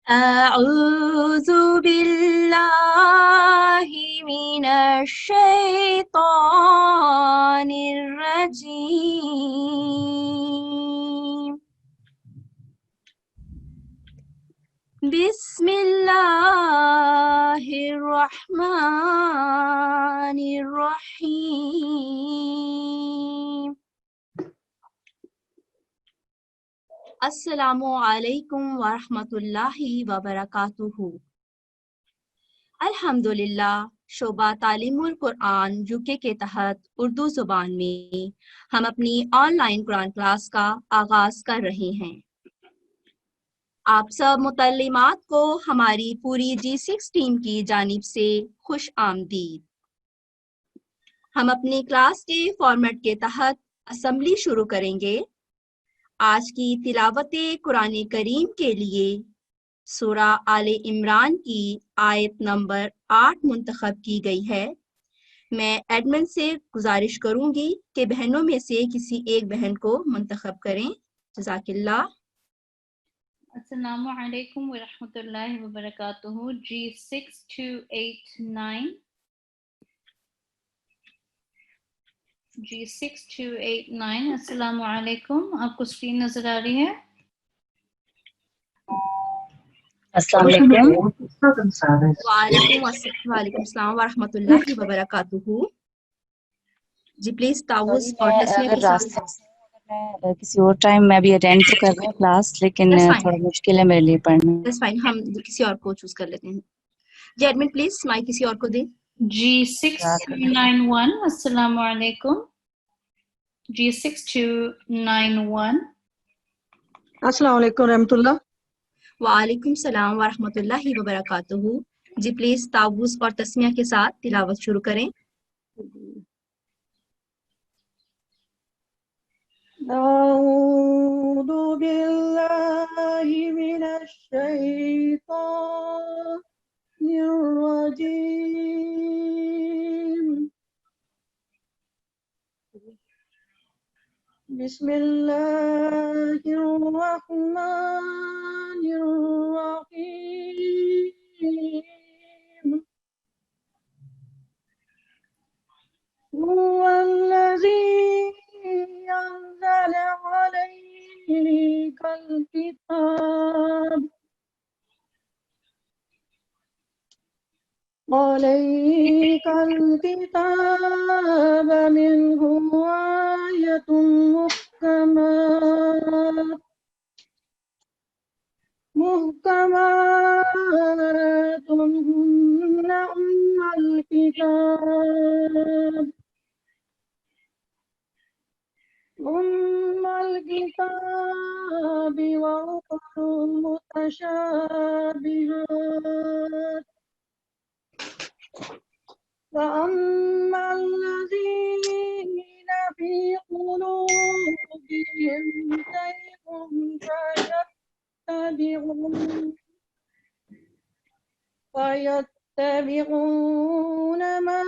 أعوذ بالله من الشيطان الرجيم بسم الله الرحمن الرحيم السلام علیکم ورحمۃ اللہ وبرکاتہ۔ الحمدللہ شعبہ تعلیم القرآن UK کے تحت اردو زبان میں ہم اپنی آن لائن قرآن کلاس کا آغاز کر رہے ہیں۔ آپ سب متعلمات کو ہماری پوری G6 ٹیم کی جانب سے خوش آمدید۔ ہم اپنی کلاس کے فارمیٹ کے تحت اسمبلی شروع کریں گے۔ آج کی تلاوت قرآن کریم کے لیے سورہ آل عمران کی آیت نمبر 8 منتخب کی گئی ہے۔ میں ایڈمن سے گزارش کروں گی کہ بہنوں میں سے کسی ایک بہن کو منتخب کریں۔ جزاک اللہ۔ السلام علیکم ورحمۃ اللہ وبرکاتہ۔ G6289 السلام علیکم۔ آپ کو اسکرین نظر آ رہی ہے؟ السلام علیکم۔ وعلیکم السلام ورحمۃ اللہ وبرکاتہ۔ جی پلیز تعوذ اور تسمیہ کے ساتھ۔ میں کسی اور ٹائم میں بھی اٹینڈ تو کر رہی ہوں کلاس، لیکن تھوڑا مشکل ہے میرے لیے پڑھنا۔ That's fine، ہم کسی اور کو چوز کر لیتے ہیں۔ جی ایڈمن پلیز مائک کسی اور کو دیں۔ G6291 السلام علیکم۔ G6291 السلام علیکم رحمۃ اللہ۔ وعلیکم السلام ورحمۃ اللہ وبرکاتہ۔ جی پلیز تعوذ اور تسمیہ کے ساتھ تلاوت شروع کریں۔ اعوذ باللہ من الشیطان الرجیم، بسم اللہ الرحمن الرحیم، هو الذی أنزل عليك الكتاب منه آية محكمات هن أم الكتاب وأخر متشابهات، فأما الذين في قلوبهم زيغ فيتبعون ما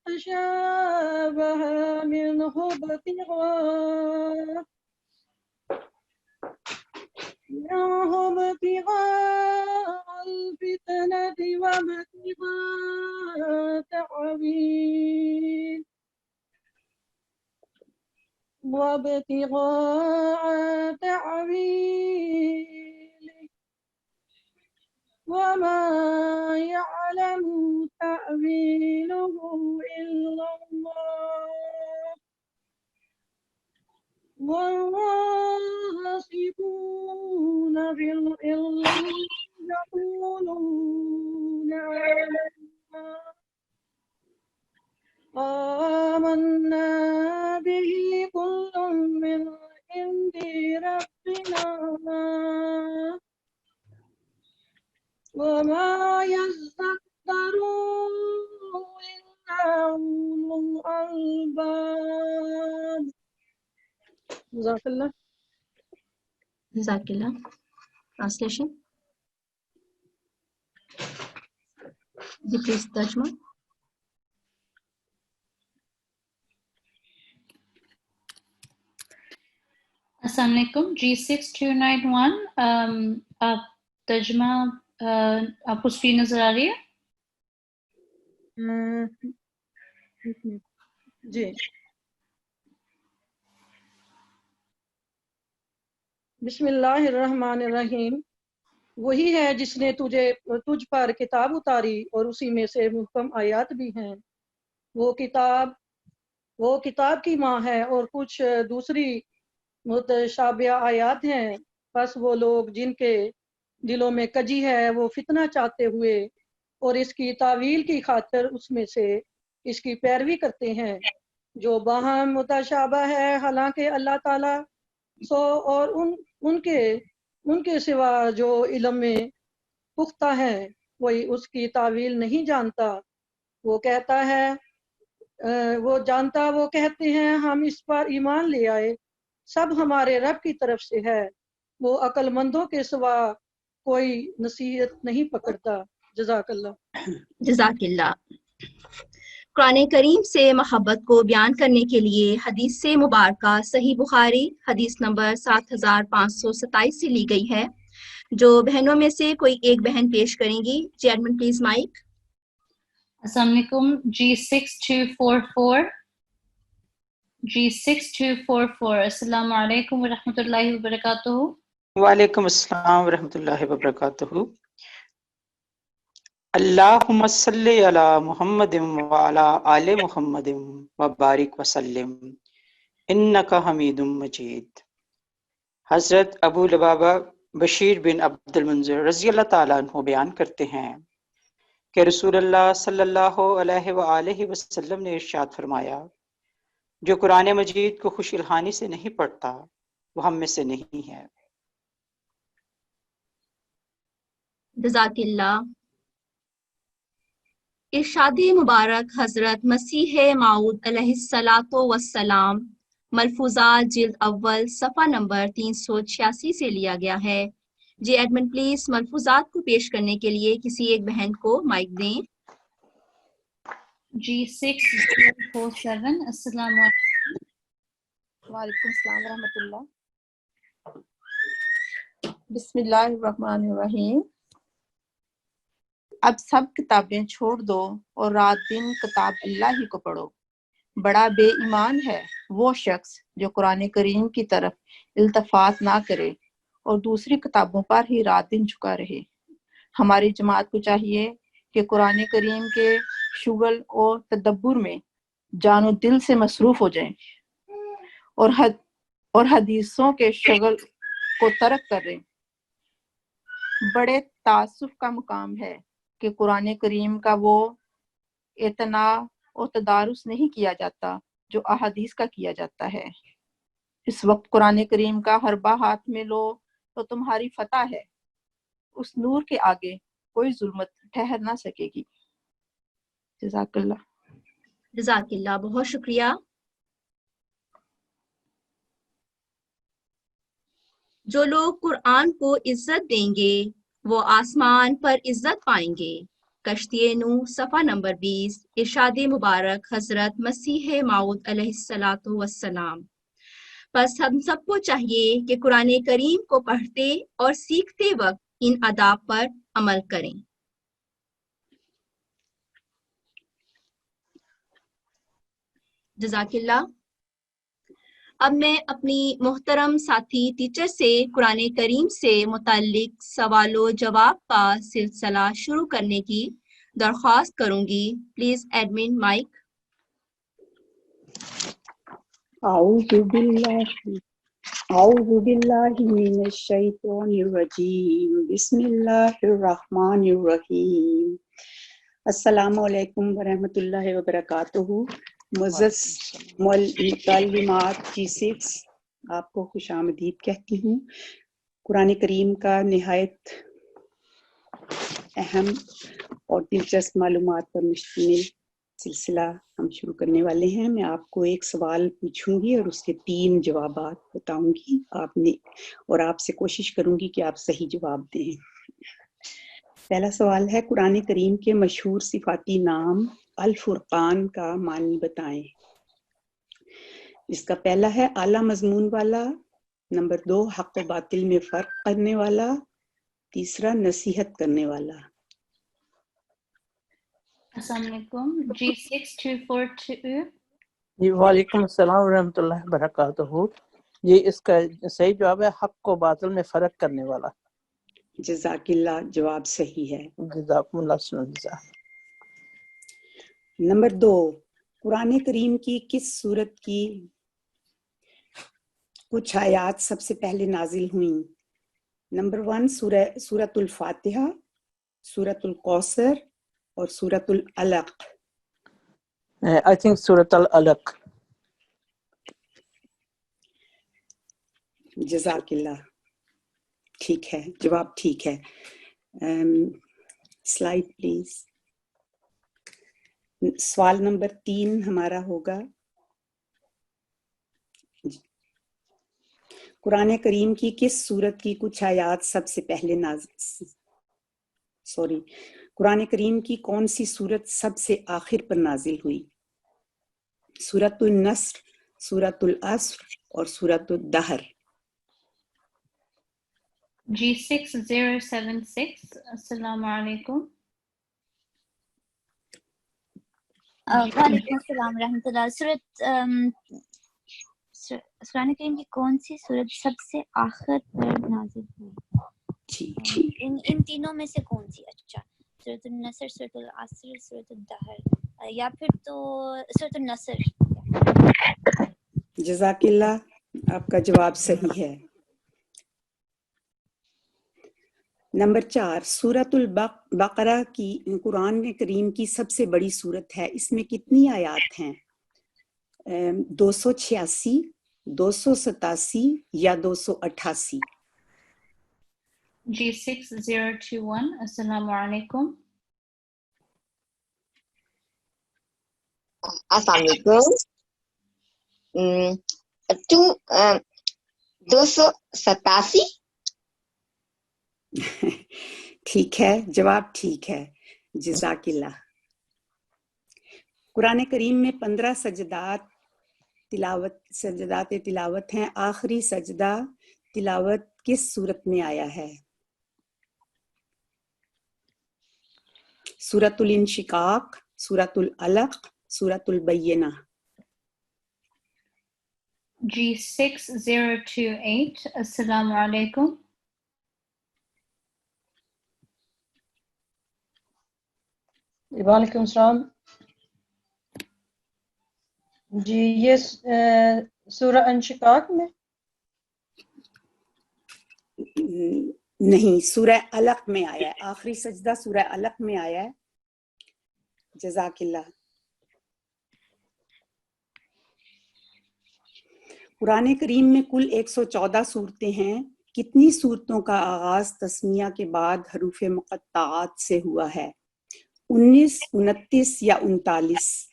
تشابه منه ابتغاء الفتنة وابتغاء تأويله وما يعلم تأويله إلا الله والراسخون في العلم يقولون آمنا به كل من عند ربنا وما يذكر إلا أولو الألباب۔ جزاک اللہ۔ جزاک اللہ۔ ٹرانسلیشن جی پلیز ترجمہ۔ السلام علیکم۔ G6291 آپ ترجمہ آپ کو اسکرین نظر آ رہی ہے؟ جی بسم اللہ الرحمن الرحیم. وہی ہے جس نے تجھ پر کتاب اتاری اور اسی میں سے محکم آیات بھی ہیں. وہ کتاب کی ماں ہے اور کچھ دوسری متشابہ آیات ہیں. پس وہ لوگ جن کے دلوں میں کجی ہے وہ فتنہ چاہتے ہوئے اور اس کی تعویل کی خاطر اس میں سے اس کی پیروی کرتے ہیں جو باہم متشابہ ہے، حالانکہ اللہ تعالیٰ اور ان کے سوا جو علم میں پختہ ہے کوئی اس کی تعویل نہیں جانتا. وہ کہتے ہیں ہم اس پر ایمان لے آئے، سب ہمارے رب کی طرف سے ہے، وہ عقل مندوں کے سوا کوئی نصیحت نہیں پکڑتا. جزاک اللہ. جزاک اللہ. قرآن کریم سے محبت کو بیان کرنے کے لیے حدیث مبارکہ صحیح بخاری حدیث نمبر 7527 سے لی گئی ہے، جو بہنوں میں سے کوئی ایک بہن پیش کریں گی. جی ایڈمن پلیز مائک. السلام علیکم. G6244 السلام علیکم ورحمۃ اللہ وبرکاتہ. وعلیکم السلام ورحمۃ اللہ وبرکاتہ. اللہم صلی علی محمد وعلی آل محمد وبارک وسلم انک حمید مجید. حضرت ابو لبابہ بشیر بن عبد المنذر رضی اللہ تعالیٰ عنہ بیان کرتے ہیں کہ رسول اللہ صلی اللہ علیہ وآلہ وسلم نے ارشاد فرمایا، جو قرآن مجید کو خوش الحانی سے نہیں پڑھتا وہ ہم میں سے نہیں ہے. جزاک اللہ. ارشاد مبارک حضرت مسیح موعود علیہ السلام ملفوظات جلد اول صفحہ نمبر 386 سے لیا گیا ہے. جی ایڈمن پلیز ملفوظات کو پیش کرنے کے لیے کسی ایک بہن کو مائک دیں. G6047 السلام علیکم. وعلیکم السلام ورحمۃ اللہ. بسم اللہ الرحمن الرحیم. اب سب کتابیں چھوڑ دو اور رات دن کتاب اللہ ہی کو پڑھو. بڑا بے ایمان ہے وہ شخص جو قرآن کریم کی طرف التفات نہ کرے اور دوسری کتابوں پر ہی رات دن جھکا رہے. ہماری جماعت کو چاہیے کہ قرآن کریم کے شغل اور تدبر میں جان و دل سے مصروف ہو جائیں اور حدیثوں کے شغل کو ترک کریں. بڑے تعصب کا مقام ہے کہ قرآن کریم کا وہ اعتناء اور تدارس نہیں کیا جاتا جو احادیث کا کیا جاتا ہے. اس وقت قرآن کریم کا حربہ ہاتھ میں لو تو تمہاری فتح ہے. اس نور کے آگے کوئی ظلمت ٹھہر نہ سکے گی. جزاک اللہ. جزاک اللہ، بہت شکریہ. جو لوگ قرآن کو عزت دیں گے وہ آسمان پر عزت پائیں گے. کشتی نوح صفحہ نمبر 20. ارشاد مبارک حضرت مسیح موعود علیہ السلام. بس ہم سب کو چاہیے کہ قرآن کریم کو پڑھتے اور سیکھتے وقت ان آداب پر عمل کریں. جزاک اللہ. اب میں اپنی محترم ساتھی ٹیچر سے قرآن کریم سے متعلق سوال و جواب کا سلسلہ شروع کرنے کی درخواست کروں گی. Please admin mic. اعوذ باللہ من الشیطان الرجیم. بسم اللہ الرحمن الرحیم. السلام علیکم ورحمۃ اللہ وبرکاتہ. معزز متعلمات G6 آپ کو خوش آمدید کہتی ہوں. قرآن کریم کا نہایت اہم اور دلچسپ معلومات پر مشتمل سلسلہ ہم شروع کرنے والے ہیں. میں آپ کو ایک سوال پوچھوں گی اور اس کے 3 جوابات بتاؤں گی اور آپ سے کوشش کروں گی کہ آپ صحیح جواب دیں. پہلا سوال ہے، قرآن کریم کے مشہور صفاتی نام الفرقان کا معنی بتائیں. اس کا پہلا ہے اعلیٰ مضمون والا، نمبر 2 حق و باطل میں فرق کرنے والا، तीसरा नसीहत करने वाला। अस्सलाम वालेकुम। G6242 जी वालेकुम अस्सलाम व रहमतुल्लाहि व बरकातहू। ये इसका सही जवाब है हक को बातिल में फर्क करने वाला। जज़ाकिल्लाह, जवाब सही है। जज़ाकुमुल्लाह खैर। नंबर 2, कुरान करीम की किस सूरत की कुछ आयात सबसे पहले नाजिल हुई? नंबर 1 सूरतुल फातिहा, सूरतुल कौसर और सूरतुल अलक। आई थिंक सूरत अल अलक। जज़ाकिल्लाह, ठीक है, जवाब ठीक है। Slide please. सवाल नंबर 3 हमारा होगा, कुरान करीम की किस सूरत की कुछ आयात सबसे पहले कुरान करीम की कौन सी सूरत सबसे आखिर पर नाजिल हुई? सूरतुल नस्र, सूरतुल अस्र और सूरतुल दहर। G6076 अस्सलामु अलैकुम। वालेकुम अस्सलाम रहमतुल्लाह। कुरान करीम की कौन सी सूरत सबसे आखिर पर नाजिल हुई? इन तीनों में से कौन सी? अच्छा, सूरतुल नसर, सूरतुल असर, सूरतुल दहर, या फिर तो सूरतुल नसर। जज़ाकिल्लाह, आपका जवाब सही है। नंबर 4, सूरतुल बकरा की कुरान करीम की सबसे बड़ी सूरत है। इसमें कितनी आयात हैं? 286, 287 या 288? G6021 अस्सलामु अलैकुम। अस्सलामुअलैकुम। 287। ठीक है, जवाब ठीक है। जज़ाकिल्लाह। कुरान करीम में 15 सजदात तिलावत हैं। आखिरी सजदा तिलावत किस सूरत में आया है? सूरतुल इंशिकाक, सूरतुल अलक, सूरतुल बय्यना। G6028 अस्सलामु अलैकुम। वालेकुम सलाम जी। ये सूरह इंशिकाक में नहीं, सूरह अलक में आया है। आखिरी सजदा सूरह अलक में आया है। जज़ाकिल्लाह। कुरान करीम में कुल 114 सूरतें हैं। कितनी सूरतों का आगाज तस्मिया के बाद हरूफ मुक़त्ताआत से हुआ है? 19, 29 या 39?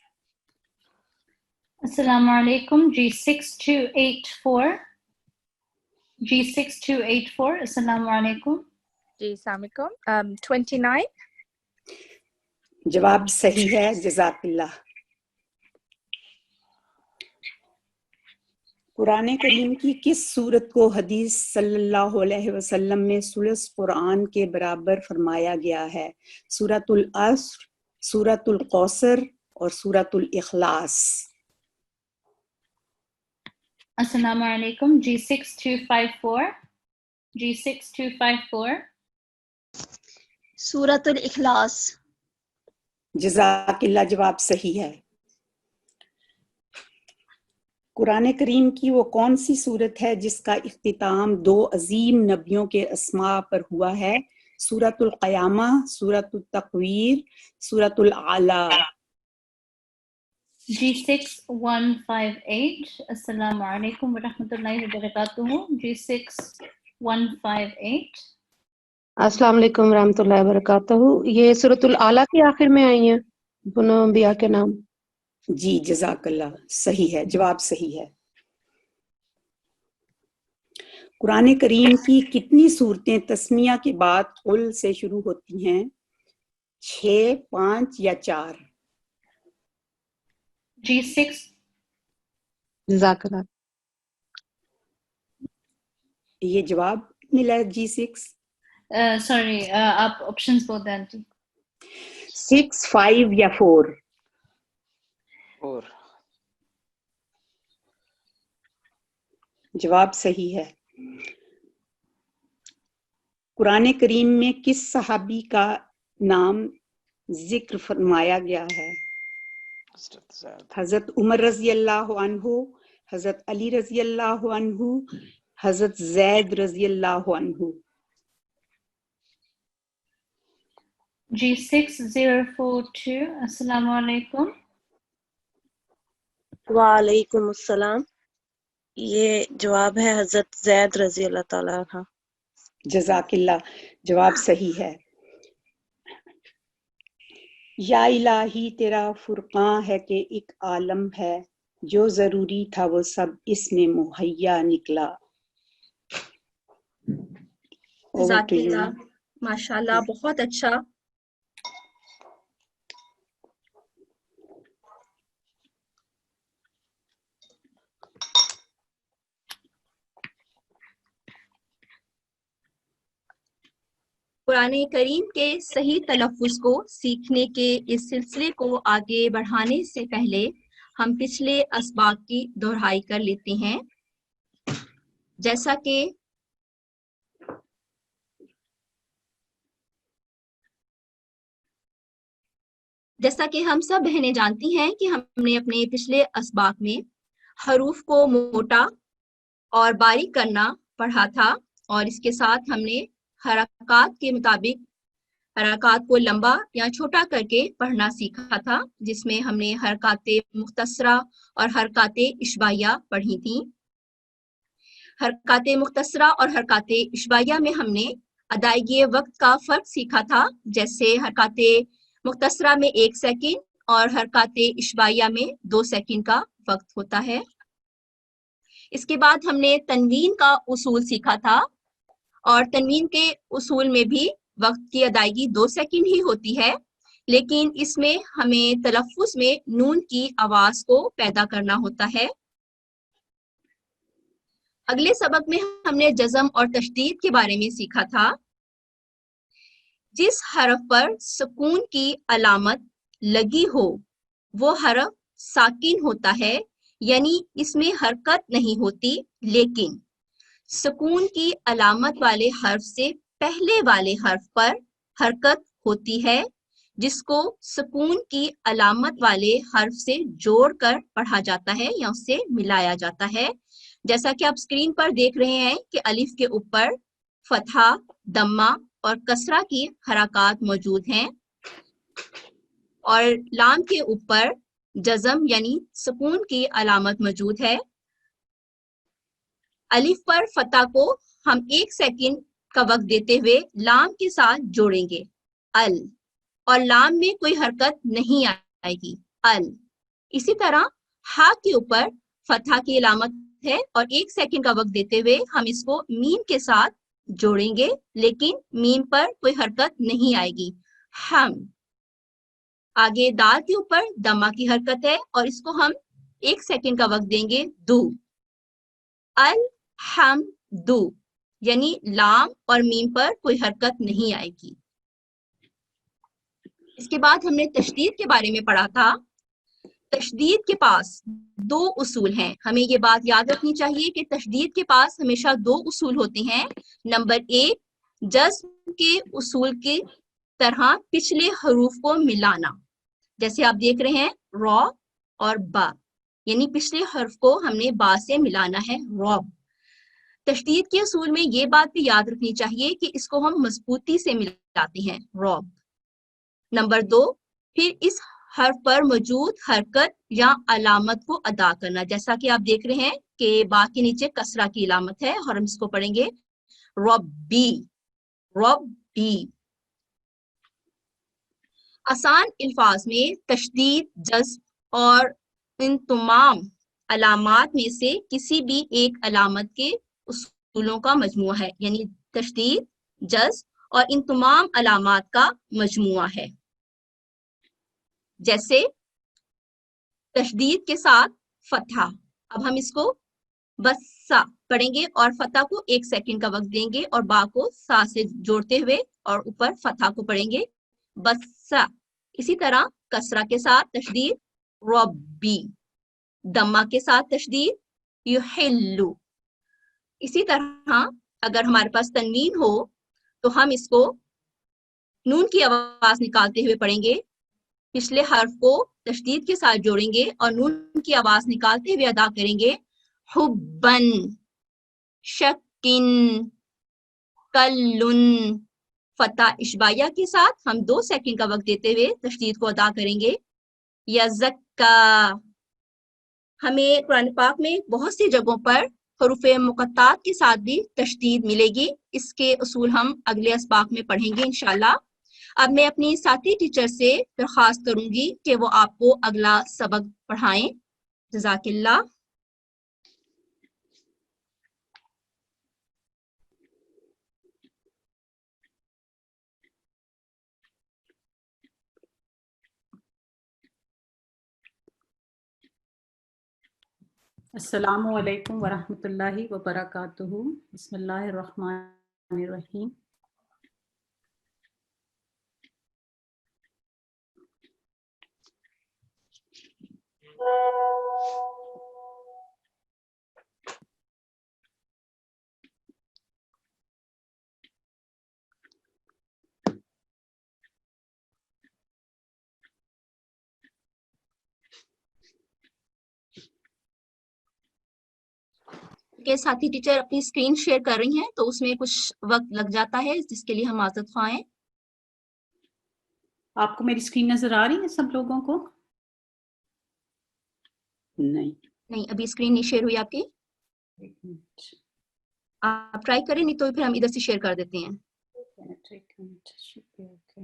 अस्सलामु अलैकुम। G6284 अस्सलामु अलैकुम। जी अस्सलाम वालेकुम। 29। जवाब सही है। जज़ाकिल्लाह। कुरान करीम की किस सूरत को हदीस सल्लल्लाहु अलैहि वसल्लम में सुलस कुरान के बराबर फरमाया गया है? सूरतुल अस्र, सूरतुल कौसर और सूरतुल इखलास। अस्सलामु अलैकुम। G6254 सूरतुल इखलास। जज़ाकिल्लाह, जवाब सही है। कुरान करीम की वो कौन सी सूरत है जिसका इख्तिताम 2 अजीम नबियों के अस्मा पर हुआ है? सूरतुल क़यामा, सूरतुल तकवीर, सूरतुल आला। G6158 अस्सलामु अलैकुम व रहमतुल्लाहि व बरकातुहू। G6158 अस्सलाम वालेकुम रहमतुल्लाहि व बरकातहू। ये सूरतुल आला की आखिर में आई है पुनः अंबिया के नाम। जी जज़ाकल्लाह, सही है, जवाब सही है। कुरान करीम की कितनी सूरतें तस्मिया के बाद कुल से शुरू होती हैं? 6, 5 या 4? G6 जज़ाकल्लाह। ये जवाब मिला है G6। سوری آپ آپشنز بول دیں آنٹی. 6, 5 یا 4. 4. جواب صحیح ہے. قرآن کریم میں کس صحابی کا نام ذکر فرمایا گیا ہے؟ حضرت عمر رضی اللہ عنہ، حضرت علی رضی اللہ عنہ، حضرت زید رضی اللہ عنہ. جی 6042. السلام علیکم. وعلیکم السلام. یہ جواب ہے حضرت زید رضی اللہ تعالیٰ عنہ. جزاک اللہ، جواب صحیح ہے. یا الہی تیرا فرقاں ہے کہ ایک عالم ہے، جو ضروری تھا وہ سب اس میں مہیا نکلا. جزاک اللہ، ماشاء اللہ، بہت اچھا. قرآن کریم کے صحیح تلفظ کو سیکھنے کے اس سلسلے کو آگے بڑھانے سے پہلے ہم پچھلے اسباق کی دہرائی کر لیتے ہیں. جیسا کہ ہم سب بہنیں جانتی ہیں کہ ہم نے اپنے پچھلے اسباق میں حروف کو موٹا اور باریک کرنا پڑھا تھا، اور اس کے ساتھ ہم نے حرکات کے مطابق حرکات کو لمبا یا چھوٹا کر کے پڑھنا سیکھا تھا، جس میں ہم نے حرکات مختصرہ اور حرکات اشباعیہ پڑھی تھیں. حرکات مختصرہ اور حرکات اشباعیہ میں ہم نے ادائیگی وقت کا فرق سیکھا تھا، جیسے حرکات مختصرہ میں 1 سیکنڈ اور حرکات اشباعیہ میں 2 سیکنڈ کا وقت ہوتا ہے. اس کے بعد ہم نے تنوین کا اصول سیکھا تھا، اور تنوین کے اصول میں بھی وقت کی ادائیگی 2 سیکنڈ ہی ہوتی ہے، لیکن اس میں ہمیں تلفظ میں نون کی آواز کو پیدا کرنا ہوتا ہے. اگلے سبق میں ہم نے جزم اور تشدید کے بارے میں سیکھا تھا. جس حرف پر سکون کی علامت لگی ہو وہ حرف ساکن ہوتا ہے، یعنی اس میں حرکت نہیں ہوتی، لیکن سکون کی علامت والے حرف سے پہلے والے حرف پر حرکت ہوتی ہے، جس کو سکون کی علامت والے حرف سے جوڑ کر پڑھا جاتا ہے یا اس سے ملایا جاتا ہے. جیسا کہ آپ اسکرین پر دیکھ رہے ہیں کہ الف کے اوپر فتحہ، دمہ اور کسرہ کی حرکات موجود ہیں، اور لام کے اوپر جزم یعنی سکون کی علامت موجود ہے. الف پر فتح کو ہم 1 سیکنڈ کا وقت دیتے ہوئے لام کے ساتھ جوڑیں گے، ال، اور لام میں کوئی حرکت نہیں آئے گی، ال. اسی طرح ہا کے اوپر فتح کی علامت ہے، اور 1 سیکنڈ کا وقت دیتے ہوئے ہم اس کو میم کے ساتھ جوڑیں گے، لیکن میم پر کوئی حرکت نہیں آئے گی، ہم. آگے دال کے اوپر دمہ کی حرکت ہے، اور اس کو ہم 1 سیکنڈ کا وقت دیں گے، دو، الحمدو، یعنی لام اور میم پر کوئی حرکت نہیں آئے گی. اس کے بعد ہم نے تشدید کے بارے میں پڑھا تھا. تشدید کے پاس 2 اصول ہیں. ہمیں یہ بات یاد رکھنی چاہیے کہ تشدید کے پاس ہمیشہ 2 اصول ہوتے ہیں. نمبر 1، جزم کے اصول کی طرح پچھلے حروف کو ملانا، جیسے آپ دیکھ رہے ہیں را اور با، یعنی پچھلے حرف کو ہم نے با سے ملانا ہے، روب. تشدید کے اصول میں یہ بات بھی یاد رکھنی چاہیے کہ اس کو ہم مضبوطی سے ملاتے ہیں، روب. نمبر 2، پھر اس حرف پر موجود حرکت یا علامت کو ادا کرنا، جیسا کہ آپ دیکھ رہے ہیں کہ با کے نیچے کسرہ کی علامت ہے، اور ہم اس کو پڑھیں گے ربی، ربی. آسان الفاظ میں تشدید، جزم اور ان تمام علامات میں سے کسی بھی ایک علامت کے اصولوں کا مجموعہ ہے، یعنی تشدید، جزم اور ان تمام علامات کا مجموعہ ہے. جیسے تشدید کے ساتھ فتحہ، اب ہم اس کو बस्सा पढ़ेंगे और फतह को 1 सेकंड का वक्त देंगे और बा को सा से जोड़ते हुए और ऊपर फतह को पढ़ेंगे बस्सा। इसी तरह कसरा के साथ तशदीद रब्बी, दम्मा के साथ तशदीद युहिल्लु। इसी तरह अगर हमारे पास तनवीन हो तो हम इसको नून की आवाज निकालते हुए पढ़ेंगे, पिछले हर्फ को तशदीद के साथ जोड़ेंगे और नून की आवाज निकालते हुए अदा करेंगे हुब्बन, शक्किन, कल्लुन। फतह इशबाया के साथ हम 2 सेकंड का वक्त देते हुए तशदीद को अदा करेंगे यज़क्का। हमें कुरान पाक में बहुत सी जगहों पर हरूफ मुक़त्तात के साथ भी तशदीद मिलेगी। इसके उसूल हम अगले असबाक में पढ़ेंगे इंशाल्लाह। अब मैं अपनी साथी टीचर से दरख्वास्त करूंगी कि वो आपको अगला सबक पढ़ाएं। जज़ाकिल्लाह। अस्सलामु अलैकुम वरहमतुल्लाहि वबरकातुहू। बिस्मिल्लाहिर्रहमानिर्रहीम। के साथी टीचर अपनी स्क्रीन शेयर कर रही हैं तो उसमें कुछ वक्त लग जाता है, जिसके लिए हम माजरत ख्वाह हैं। आपको मेरी स्क्रीन नजर आ रही है सब लोगों को? नहीं, अभी स्क्रीन नहीं शेयर हुई आपकी। एक मिनट, आप ट्राई करें, नहीं तो फिर हम इधर से शेयर कर देते हैं। एक मिनट, शुक्रिया। ओके,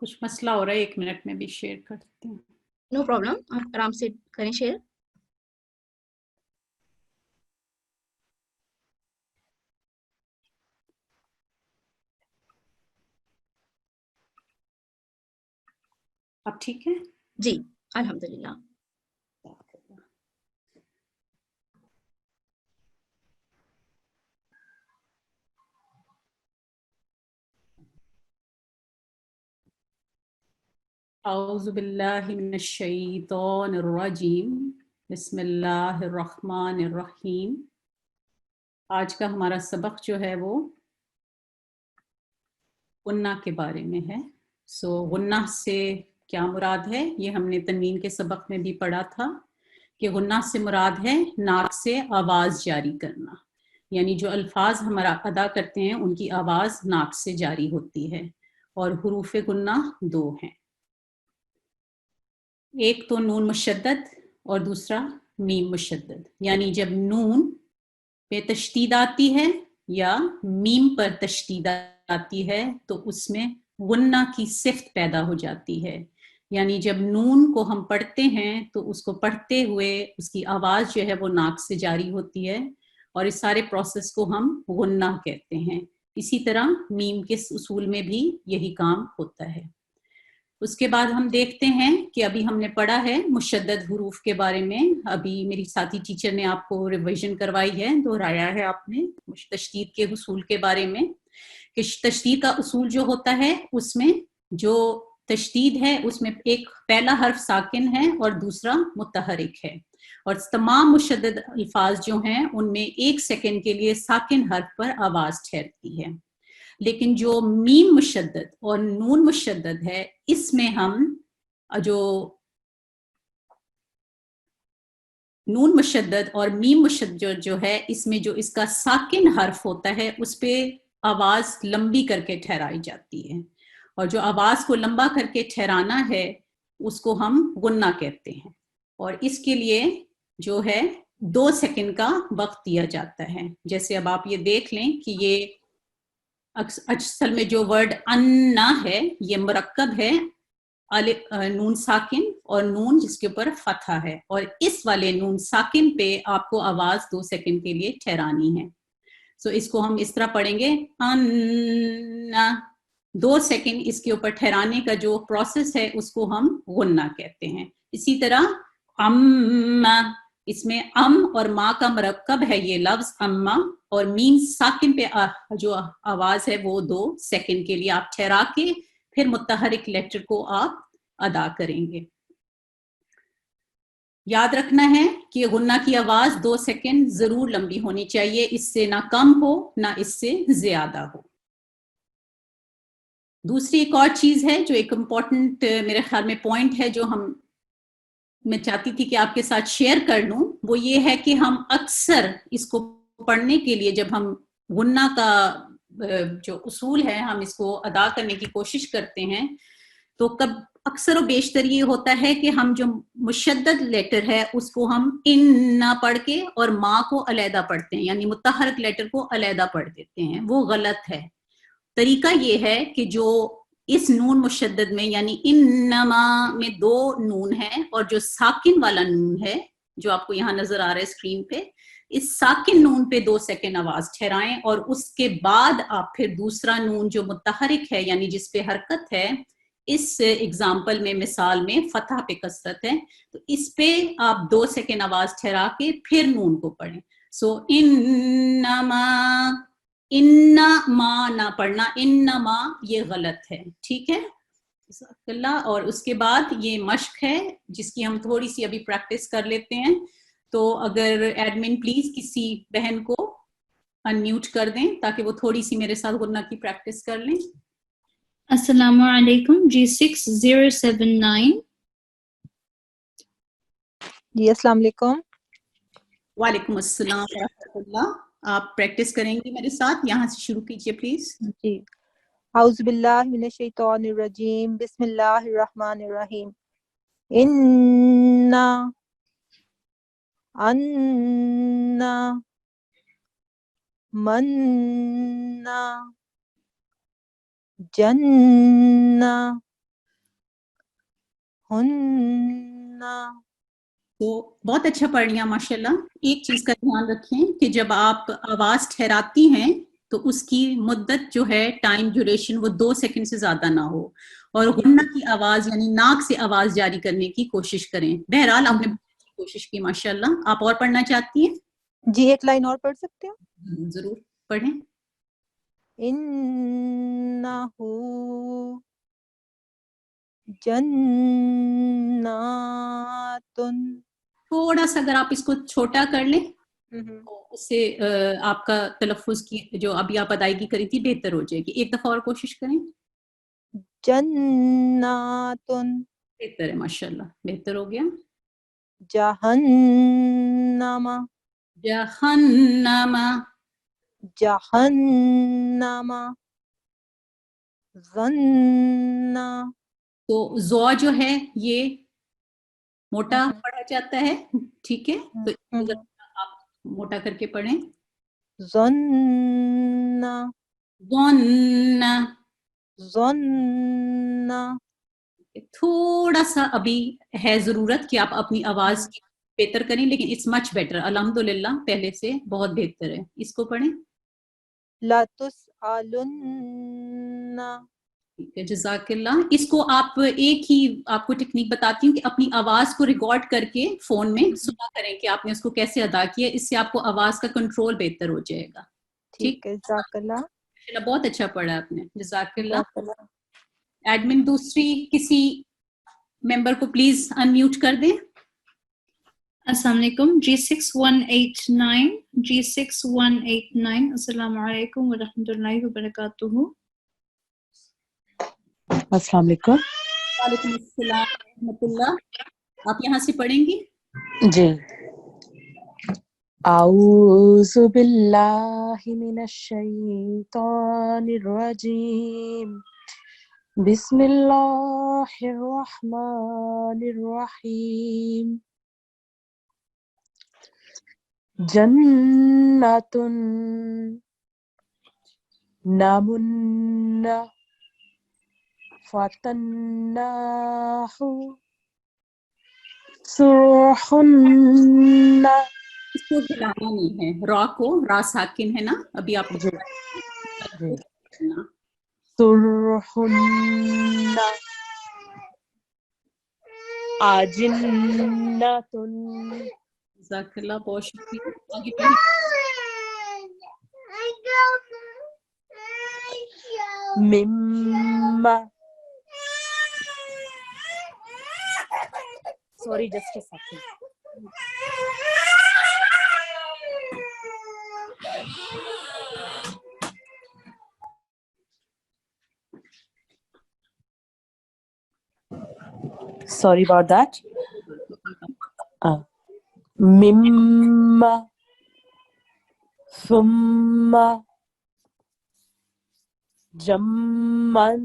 कुछ मसला हो रहा है, 1 मिनट में भी शेयर कर देते हैं। नो प्रॉब्लम, आप आराम से करें शेयर। अब ठीक है जी, अल्हम्दुलिल्लाह। औज़ु बिल्लाहि मिनश शैतानिर रजीम। बिस्मिल्लाहिर्रहमानिर्रहीम। आज का हमारा सबक जो है वो गुन्ना के बारे में है। गुन्ना से क्या मुराद है, ये हमने तनवीन के सबक में भी पढ़ा था कि गुन्ना से मुराद है नाक से आवाज जारी करना, यानी जो अल्फाज हमारा अदा करते हैं उनकी आवाज नाक से जारी होती है। और हुरूफ गुन्ना 2 हैं, एक तो नून मुशद्दद और दूसरा मीम मुशद्दद। यानी जब नून पे तशदीद आती है या मीम पर तशदीद आती है तो उसमें गुन्ना की सिफ्त पैदा हो जाती है। यानी जब नून को हम पढ़ते हैं तो उसको पढ़ते हुए उसकी आवाज जो है वो नाक से जारी होती है और इस सारे प्रोसेस को हम गुन्ना कहते हैं। इसी तरह मीम के उसूल में भी यही काम होता है। उसके बाद हम देखते हैं कि अभी हमने पढ़ा है मुशद्दद हुरूफ के बारे में। अभी मेरी साथी टीचर ने आपको रिवीजन करवाई है, दोहराया है आपने तशदीद के उसूल के बारे में कि तशदीद का उसूल जो होता है उसमें जो तशदीद है उसमें एक पहला हर्फ साकिन है और दूसरा मुतहरिक है, और तमाम मुशद्दद अल्फाज जो हैं उनमें 1 सेकंड के लिए साकिन हर्फ पर आवाज ठहरती है। लेकिन जो मीम मुशद्दद और नून मुशद्दद है इसमें हम जो नून मुशद्दद और मीम मुशद्दद जो है इसमें जो इसका साकिन हर्फ होता है उस पे आवाज लंबी करके ठहराई जाती है, और जो आवाज को लंबा करके ठहराना है उसको हम गुन्ना कहते हैं। और इसके लिए जो है 2 सेकंड का वक्त दिया जाता है। जैसे अब आप ये देख लें कि ये असल में जो वर्ड अन्ना है ये मुरक्कब है नून साकिन और नून जिसके ऊपर फतहा है, और इस वाले नून साकिन पे आपको आवाज 2 सेकंड के लिए ठहरानी है। इसको हम इस तरह पढ़ेंगे अन्ना, 2 सेकंड इसके ऊपर ठहराने का जो प्रोसेस है उसको हम गुन्ना कहते हैं। इसी तरह अम्मा, इसमें अम और माँ का मरकब है ये लफ्ज अम्मा, और मीम साकिन पे जो आवाज है वो 2 सेकंड के लिए आप ठहरा के फिर मुत्तहरिक लेटर को आप अदा करेंगे। याद रखना है कि गुन्ना की आवाज 2 सेकंड जरूर लंबी होनी चाहिए, इससे ना कम हो ना इससे ज्यादा हो। दूसरी एक और चीज है जो एक इम्पॉर्टेंट मेरे ख्याल में पॉइंट है जो मैं चाहती थी कि आपके साथ शेयर कर लूं, वो ये है कि हम अक्सर इसको पढ़ने के लिए जब हम गुन्ना का जो उसूल है हम इसको अदा करने की कोशिश करते हैं तो कब अक्सर और बेशतर ये होता है कि हम जो मुशद्दद लेटर है उसको हम इन ना पढ़ के और माँ को अलहदा पढ़ते हैं, यानी मुत्तहरक लेटर को अलहदा पढ़ देते हैं। वो गलत है। तरीका ये है कि जो इस नून मुशद्दद में यानी इन्नमा में 2 नून है और जो साकिन वाला नून है जो आपको यहाँ नजर आ रहा है स्क्रीन पे, इस साकिन नून पे 2 सेकंड आवाज ठहराएं और उसके बाद आप फिर दूसरा नून जो मुत्तहरिक है यानी जिस पे हरकत है, इस एग्जाम्पल में मिसाल में फतह पे कसरत है तो इस पे आप 2 सेकंड आवाज ठहरा के फिर नून को पढ़ें। सो इन्नमा, इन्ना मा ना पढ़ना, इन्नमा ये गलत है, ठीक है। और उसके बाद ये मश्क है जिसकी हम थोड़ी सी अभी प्रैक्टिस कर लेते हैं। तो अगर एडमिन प्लीज किसी बहन को अनम्यूट कर दें ताकि वो थोड़ी सी मेरे साथ गुन्ना की प्रैक्टिस कर लें। अस्सलामु अलैकुम, G6079। जी अस्सलाम वालेकुम। वालेकुम अस्सलाम व रहमतुल्लाह। आप प्रैक्टिस करेंगी मेरे साथ, यहाँ से शुरू कीजिए प्लीज। जी, औज़ु बिल्लाहि मिनश शैतानिर रजीम, बिस्मिल्लाहिर रहमानिर रहीम। इन्ना, अन्ना, मन्ना, जन्ना, हुन्ना। तो बहुत अच्छा पढ़ लिया माशाल्लाह। एक चीज का ध्यान रखें कि जब आप आवाज ठहराती हैं तो उसकी मुद्दत जो है टाइम ड्यूरेशन वो 2 सेकंड से ज्यादा ना हो और गुन्ना की आवाज यानी नाक से आवाज जारी करने की कोशिश करें। बहरहाल आपने कोशिश की माशाल्लाह। आप और पढ़ना चाहती हैं? जी एक लाइन और पढ़ सकते हो? जरूर पढ़ें। इन्नहु जन्नातुन। थोड़ा सा अगर आप इसको छोटा कर लें तो उससे आपका तलफ्फुज की जो अभी आप अदायगी करी थी बेहतर हो जाएगी। एक दफा और कोशिश करें। जन्नातुन। बेहतर है माशाल्लाह, बेहतर हो गया। जहन्नमा, जहन्नमा, जहन्नमा, ज़न्ना। तो ज़ौ जो है ये मोटा पढ़ा जाता है, ठीक है। तो आप मोटा करके पढ़ें। ज़न्ना, ज़न्ना, ज़न्ना। थोड़ा सा अभी है जरूरत कि आप अपनी आवाज की बेहतर करें, लेकिन इट्स मच बेटर अल्हम्दुलिल्लाह, पहले से बहुत बेहतर है। इसको पढ़ें। ला तुसअलुन्ना। ठीक है, जज़ाकिल्लाह। इसको आप एक ही आपको टेक्निक बताती हूँ कि अपनी आवाज को रिकॉर्ड करके फोन में सुना करें कि आपने उसको कैसे अदा किया, इससे आपको आवाज का कंट्रोल बेहतर हो जाएगा। ठीक है, जज़ाकल्लाह। बहुत अच्छा पढ़ा आपने, जज़ाकिल्लाह। एडमिन दूसरी किसी मेंबर को प्लीज अनम्यूट कर दें। अस्सलाम वालेकुम, G6189, G6189। अस्सलामु अलैकुम व रहमतुल्लाहि व बरकातुहू। अस्सलाम वालेकुम। वालेकुम अस्सलाम व रहमतुल्लाह। आप यहाँ से पढ़ेंगी? जी। औज़ु बिल्लाहि मिनश शैतानिर रजीम, बिस्मिल्लाहिर रहमानिर रहीम। जन्नतुन नमुन्ना फतन्नाहु सुरहुन्ना। इसको हिलाना नहीं है, रा को, रा साकिन है ना, अभी आप surhunna ajinnatun. जज़ाकल्लाह, बहुत शुक्रिया। आगे पढ़िए। Mimma. Sorry, just a second. Sorry about that. Mimma. Thumma. Jamman.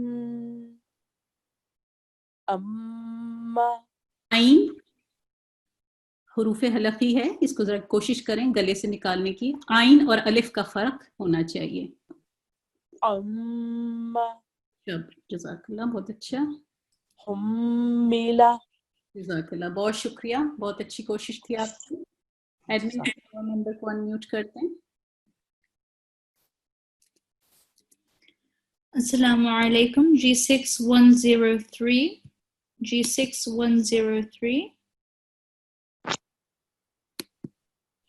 Amma. आइन हुरूफ हलफी है, इसको जरा कोशिश करें गले से निकालने की। आइन और अलिफ का फर्क होना चाहिए। Amma. जज़ाकल्लाह, बहुत अच्छा। Hummila. जज़ाकल्लाह, बहुत शुक्रिया, बहुत अच्छी कोशिश थी आपकी। एडमिन मेंबर को अनम्यूट करते हैं। Assalamu alaikum. G6103. G6103.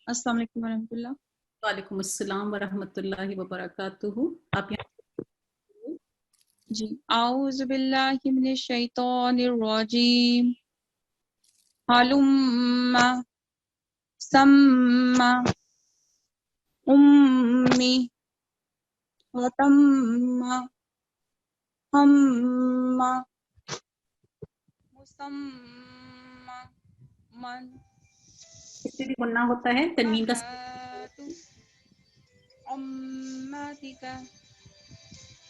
अस्सलाम वालेकुम वरहमतुल्लाह। वालेकुम अस्सलाम वरहमतुल्लाहि वबरकातुहू। आप यहाँ जी, आऊज़ु बिल्लाहि मिनश शैतानिर रजीम। हलुम्मा सम्मा उम्मी वतम्मा हम्मा मुसम्मा मन इससे भी गुन्ना होता है तन्वीन का। उम्मतिका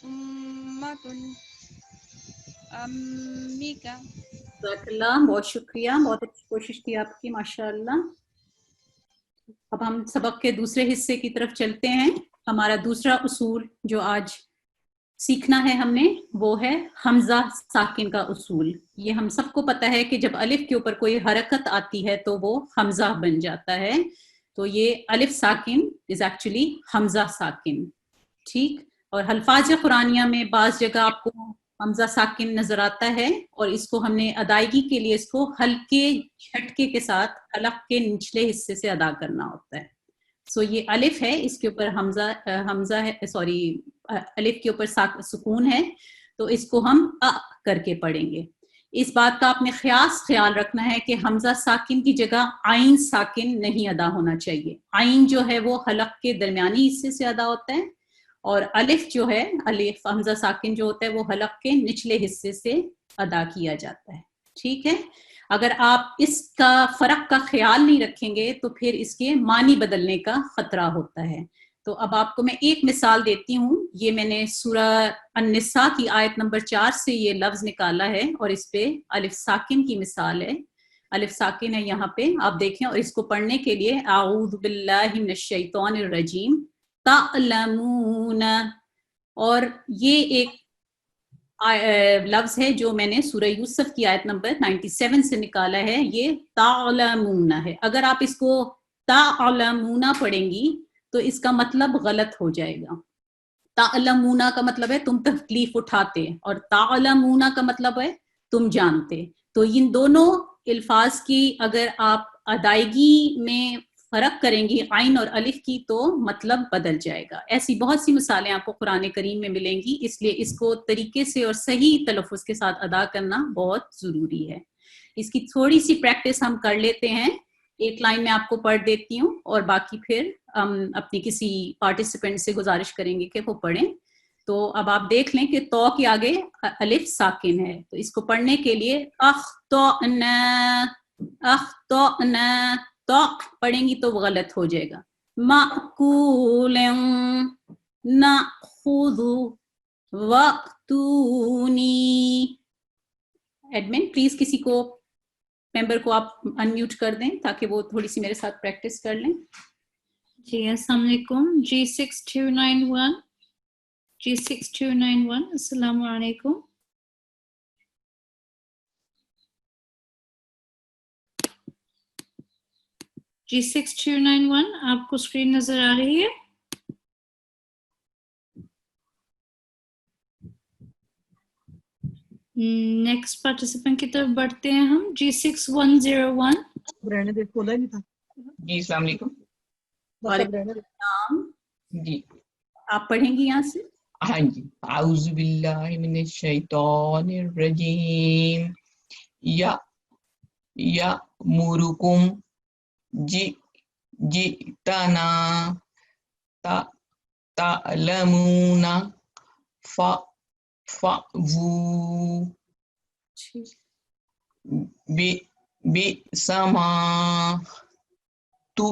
उम्मतुन अम्मिका। जज़ाकल्लाह, बहुत शुक्रिया, बहुत अच्छी कोशिश थी आपकी, माशाअल्लाह। अब हम सबक के दूसरे हिस्से की तरफ चलते हैं। हमारा दूसरा उसूल जो आज सीखना है हमने, वो है हमजा साकिन का उसूल। ये हम सबको पता है कि जब अलिफ के ऊपर कोई हरकत आती है तो वो हमजा बन जाता है। तो ये अलिफ साकिन इज एक्चुअली हमजा साकिन, ठीक। और हल्फाज कुरानिया में बाज जगह आपको हमजा साकिन नजर आता है और इसको हमने अदायगी के लिए इसको हल्के झटके के साथ हलक के निचले हिस्से से अदा करना होता है। सो ये अलिफ है, इसके ऊपर हमजा है, सॉरी अलिफ के ऊपर सुकून है, तो इसको हम अ करके पढ़ेंगे। इस बात का आपने ख्याल रखना है कि हमजा साकिन की जगह आइन साकिन नहीं अदा होना चाहिए। आइन जो है वो हलक के दरमियानी हिस्से से अदा होता है और अलिफ जो है, अलिफ हमजा साकिन जो होता है वो हलक के निचले हिस्से से अदा किया जाता है, ठीक है। अगर आप इसका फर्क का ख्याल नहीं रखेंगे तो फिर इसके मानी बदलने का खतरा होता है। तो अब आपको मैं एक मिसाल देती हूँ। ये मैंने सूरह अन-निसा की आयत नंबर 4 से ये लफ्ज निकाला है और इस पे अलिफ साकिन की मिसाल है। अलिफ साकिन है यहाँ पे, आप देखें। और इसको पढ़ने के लिए आऊज़ु बिल्लाहि मिनश शैतानिर रजीम तअलमून, और ये एक लफ्ज है जो मैंने सूरह यूसुफ की आयत नंबर 97 से निकाला है। ये तालमूना है। अगर आप इसको तालमूना पढ़ेंगी तो इसका मतलब गलत हो जाएगा। तालमूना का मतलब है तुम तकलीफ उठाते, और तालमूना का मतलब है तुम जानते। तो इन दोनों अल्फाज की अगर आप अदायगी में फर्क करेंगी आइन और अलिफ की, तो मतलब बदल जाएगा। ऐसी बहुत सी मिसालें आपको कुरान करीम में मिलेंगी, इसलिए इसको तरीके से और सही तलफ़ुज़ के साथ अदा करना बहुत ज़रूरी है। इसकी थोड़ी सी प्रैक्टिस हम कर लेते हैं। एक लाइन में आपको पढ़ देती हूँ और बाकी फिर हम अपनी किसी पार्टिसिपेंट से गुजारिश करेंगे कि वो पढ़ें। तो अब आप देख लें कि तो के आगे अलिफ साकिन है, तो इसको पढ़ने के लिए अख्तौना तो पढ़ेंगी तो वो गलत हो जाएगा। माकूलन नाखुदु वक्तूनी। एडमिन प्लीज किसी को मेंबर को आप अनम्यूट कर दें ताकि वो थोड़ी सी मेरे साथ प्रैक्टिस कर लें। जी अस्सलाम वालेकुम। G6291 अस्सलाम वालेकुम। G6291 आपको स्क्रीन नजर आ रही है? नेक्स्ट पार्टिसिपेंट की तरफ बढ़ते हैं हम G6101 रहने दे, खोला ही नहीं था। जी अस्सलाम वालेकुम। वालेकुम जी आप पढ़ेंगी यहाँ से? हाँ जी। आउज़ु बिल्लाहि मिनश शैतानिर रजीम। या मुरुकुम जितना ta'lamuna fa'vu bi sama tu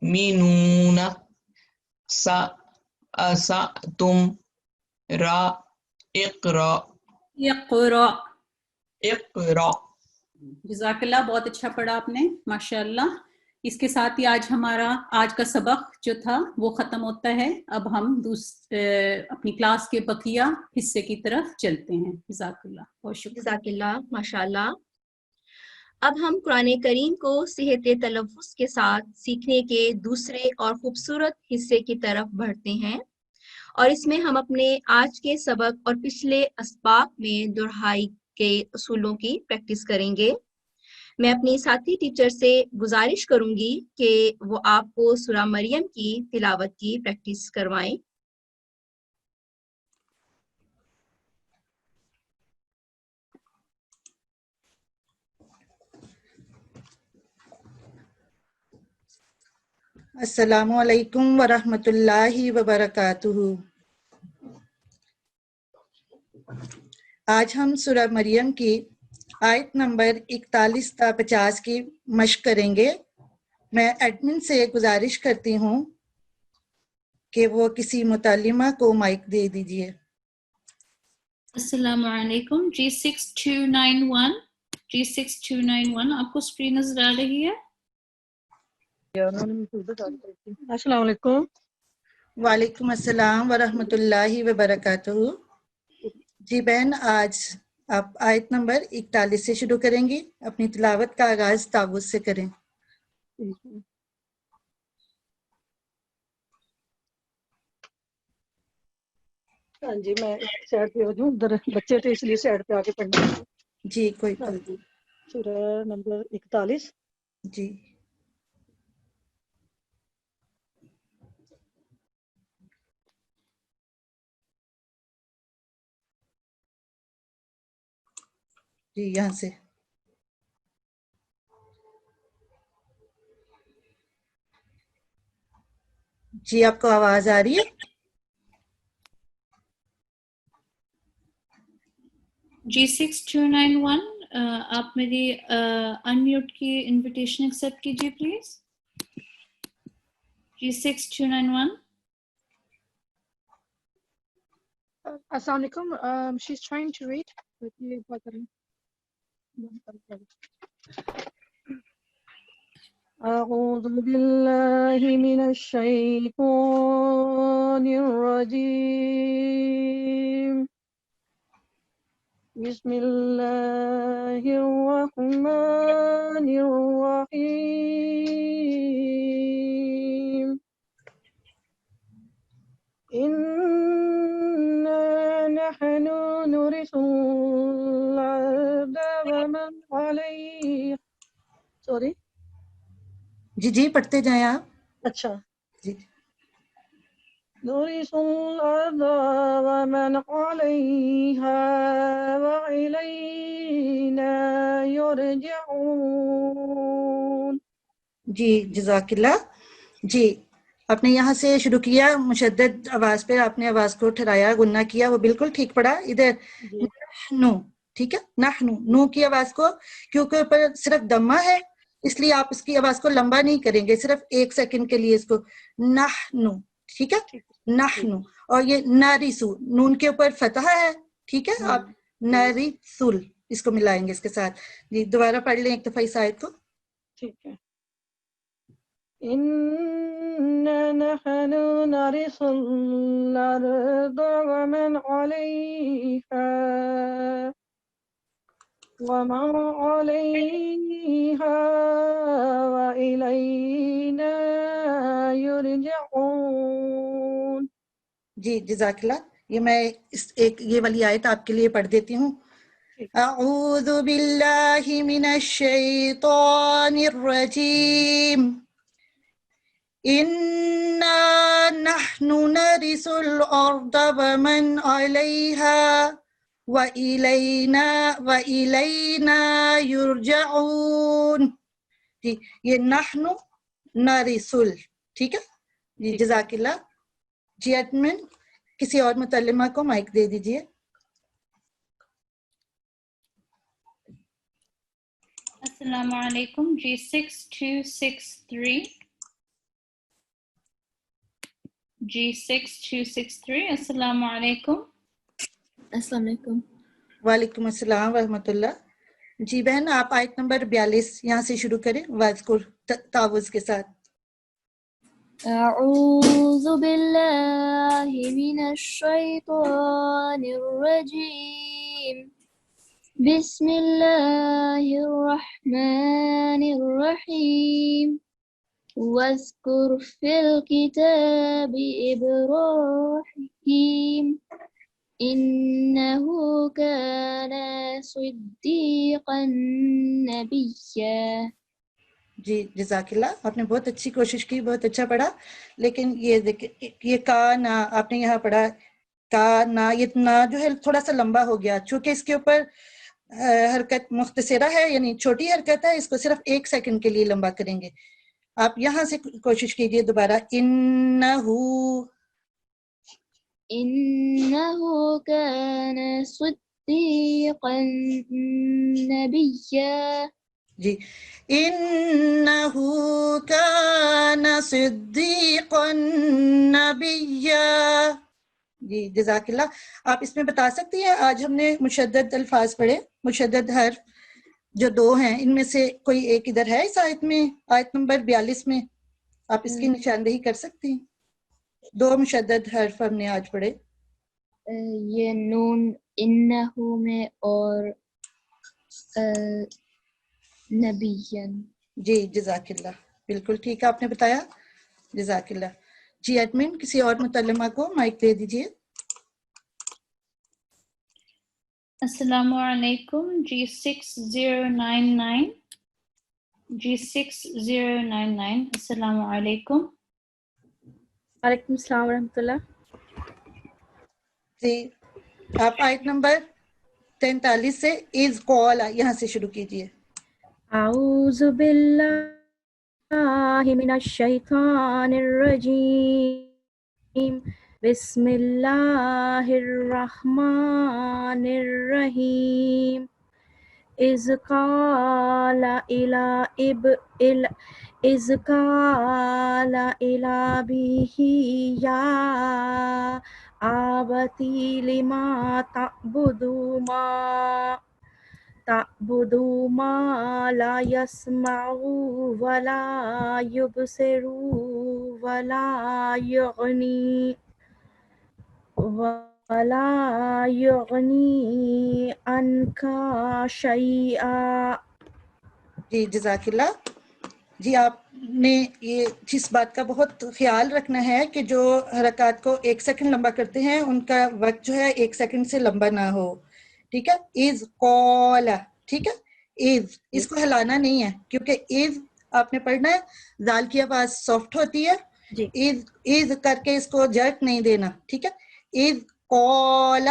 minuna sa'atum ra iqra जज़ाकल्लाह, बहुत अच्छा पढ़ा आपने, माशाअल्लाह। इसके साथ ही आज हमारा आज का सबक जो था वो ख़त्म होता है। अब हम अपनी क्लास के बकिया हिस्से की तरफ चलते हैं। जज़ाकल्लाह, बहुत शुक्रिया। जज़ाकल्लाह, माशाअल्लाह। अब हम कुरान करीम को सेहत तलफ़्फ़ुज़ के साथ सीखने के दूसरे और खूबसूरत हिस्से की तरफ बढ़ते हैं, और इसमें हम अपने आज के सबक और पिछले असबाक में दुहराई के उसूलों की प्रैक्टिस करेंगे। मैं अपनी साथी टीचर से गुजारिश करूंगी कि वो आपको सूरा मरियम की तिलावत की प्रैक्टिस करवाएं। अस्सलामु अलैकुम व रहमतुल्लाहि व बरकातुहू। आज हम सूरा मरियम की आयत नंबर 41 ता 50 की मश्क करेंगे। मैं एडमिन से गुजारिश करती हूँ कि वो किसी मुतालिमा को माइक दे दीजिए। अस्सलामु अलैकुम। G6291 आपको स्क्रीन नजर आ रही है? अस्सलाम वालेकुम। वालेकुम अस्सलाम व रहमतुल्लाहि व बरकातुहू। जी बहन, आज आप आयत नंबर 41 से शुरू करेंगी। अपनी तिलावत का आगाज ताबूत से करें। हाँ जी, मैं साइड पे हो जाऊँ, उधर बच्चे थे इसलिए साइड पे आके पढ़ना। जी कोई हाँ जी, सूरह नंबर 41। जी जी यहाँ से। जी आपको आवाज आ रही है? G6291 आप मेरी अनम्यूट की इनविटेशन एक्सेप्ट कीजिए please. G6291। Assalamu alaikum. She's trying to read. أعوذ بالله من الشيطان الرجيم. بسم الله الرحمن الرحيم. إنا نحن نورث الأرض ومن عليها. Sorry. जी पढ़ते जाएं आप। अच्छा जी। نورث الأرض ومن عليها وإلينا يرجعون। जी जज़ाकिल्लाह। जी आपने यहाँ से शुरू किया, मुशद्दद आवाज पे आपने आवाज को ठहराया, गुन्ना किया, वो बिल्कुल ठीक पड़ा। इधर नो, ठीक है, नहनु, नो की आवाज को क्योंकि ऊपर सिर्फ दम्मा है इसलिए आप इसकी आवाज को लंबा नहीं करेंगे, सिर्फ 1 सेकंड के लिए इसको नहनु, ठीक है, नहनु। और ये नारिसु, नून के ऊपर फतह है, ठीक है, आप नारिसुल इसको मिलाएंगे इसके साथ। जी दोबारा पढ़ लें एक दफा इस आयत को। ठीक है। इन्ना नहनु नरिसल अर्द वमन अलैहा वमन अलैहा व इलैना युरजऊन। जी जज़ाकिल्लाह। یہ میں ایک یہ والی آیت آپ کے لیے پڑھ دیتی ہوں. اعوذ باللہ من الشیطان الرجیم انا نحن نرث الارض ومن علیہا وَإِلَيْنَا يُرْجَعُونَ. جی یہ نحن نرثل، ٹھیک ہے جی. جزاک اللہ. جی ایڈمن کسی اور متعلمہ کو مائک دے دیجئے. السلام علیکم. جی 6263. جی 6263. السلام علیکم. السلام علیکم. وعلیکم السلام ورحمۃ اللہ. جی بہن آپ آیت نمبر 42 یہاں سے شروع کریں واذکر تعوذ کے ساتھ. اعوذ باللہ من الشیطان الرجیم بسم اللہ الرحمن الرحیم واذکر فی الکتاب ابراہیم إنه كان صديقا نبيا. جی جزاک اللہ. آپ نے بہت اچھی کوشش کی، بہت اچھا پڑھا. لیکن یہ یہ کانا آپ نے یہاں پڑھا کانا، یہ نا جو ہے تھوڑا سا لمبا ہو گیا چونکہ اس کے اوپر حرکت مختصرہ ہے، یعنی چھوٹی حرکت ہے. اس کو صرف 1 سیکنڈ کے لیے لمبا کریں گے. آپ یہاں سے کوشش کیجئے دوبارہ. إنه كان صديقا نبيا. جی إنه كان صديقا نبيا. جی جزاک اللہ. آپ اس میں بتا سکتی ہیں آج ہم نے مشدد الفاظ پڑھے، مشدد حرف جو 2 ہیں، ان میں سے کوئی ایک ادھر ہے اس آیت میں، آیت نمبر 42 میں؟ آپ اس کی نشاندہی کر سکتی ہیں. 2 مشدد حرف ہم نے آج پڑھے. یہ نون انہو میں اور نبیًا. جی جزاک اللہ، بالکل ٹھیک ہے آپ نے بتایا. جزاک اللہ. جی ایڈمن کسی اور متعلمہ کو مائک دے دیجئے. السلام علیکم. جی 6099. جی 6099. السلام علیکم. وعلیکم السلام ورحمۃ اللہ. جی آپ آیت نمبر 43 سے از قال یہاں سے شروع کیجئے. اعوذ باللہ من الشیطان الرجیم بسم اللہ الرحمن الرحیم اذ قال إلى أبيه يا أبتي لما تعبد ما لا يسمع ولا يبصر ولا يغني عنك شيئا. جی جزاک اللہ. جی آپ نے یہ جس بات کا بہت خیال رکھنا ہے کہ جو حرکات کو 1 سیکنڈ لمبا کرتے ہیں ان کا وقت جو ہے 1 سیکنڈ سے لمبا نہ ہو. ٹھیک ہے. از قال، ٹھیک ہے. از اس کو ہلانا نہیں ہے کیونکہ از آپ نے پڑھنا ہے زال کی آواز سافٹ ہوتی ہے. از کر کے اس کو جرک نہیں دینا. ٹھیک ہے. از قال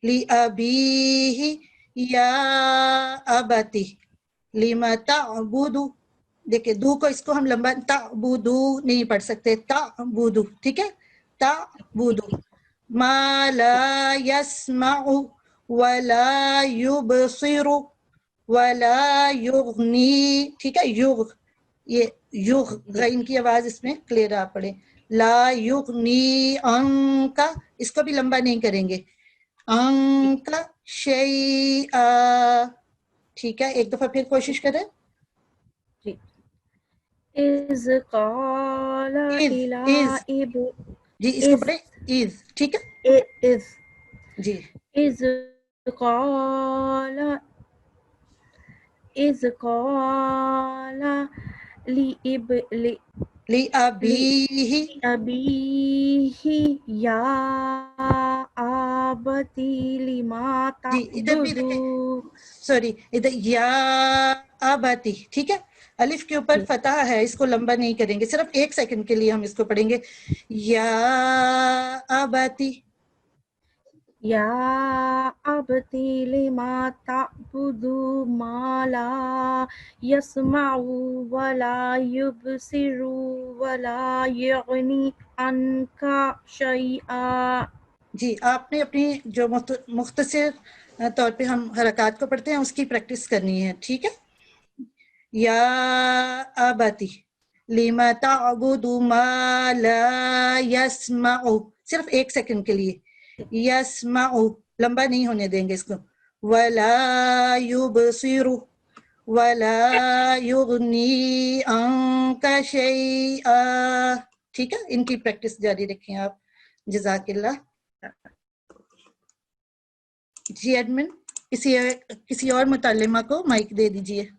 لأبیہ یا ابتی لما تعبد. دیکھیں دو کو اس کو ہم لمبا تعبدو نہیں پڑھ سکتے، تعبدو. ٹھیک ہے. تعبدو ما لا يسمع ولا يبصر ولا يغني. ٹھیک ہے. یہ یغ غین کی آواز اس میں کلیئر آپ پڑھیں. لا یغنی عنکا اس کو بھی لمبا نہیں کریں گے. عنکا شیئا. ٹھیک ہے. ایک دفعہ پھر کوشش کریں. اذ قال جی اس کو پڑھیں از. ٹھیک ہے. جی اذ قال لأبیہ یا अबती लिमा जी इधर भी देखें, ताबुदू सॉरी इधर या आबाती, ठीक है, अलिफ के ऊपर फतह है, इसको लंबा नहीं करेंगे, सिर्फ 1 सेकंड के लिए हम इसको पढ़ेंगे। या आबाती, या अबती लिमा ताबुदू मा ला यस्माउ वला युबसिरु वला युगनी अन्का शैआ। जी आपने अपनी जो मुख्तसर तौर पे हम हरकत को पढ़ते हैं उसकी प्रैक्टिस करनी है, ठीक है। या आबाती लिमा ताबुदु मा ला यस्माउ, सिर्फ 1 सेकंड के लिए, यस्माउ लंबा नहीं होने देंगे इसको, वला युबसिरु वला युगनी अन्का शैआ, ठीक है। इनकी प्रैक्टिस जारी रखें आप, जज़ाकिल्लाह। जी एडमिन किसी और मुतल्लिमा को माइक दे दीजिए।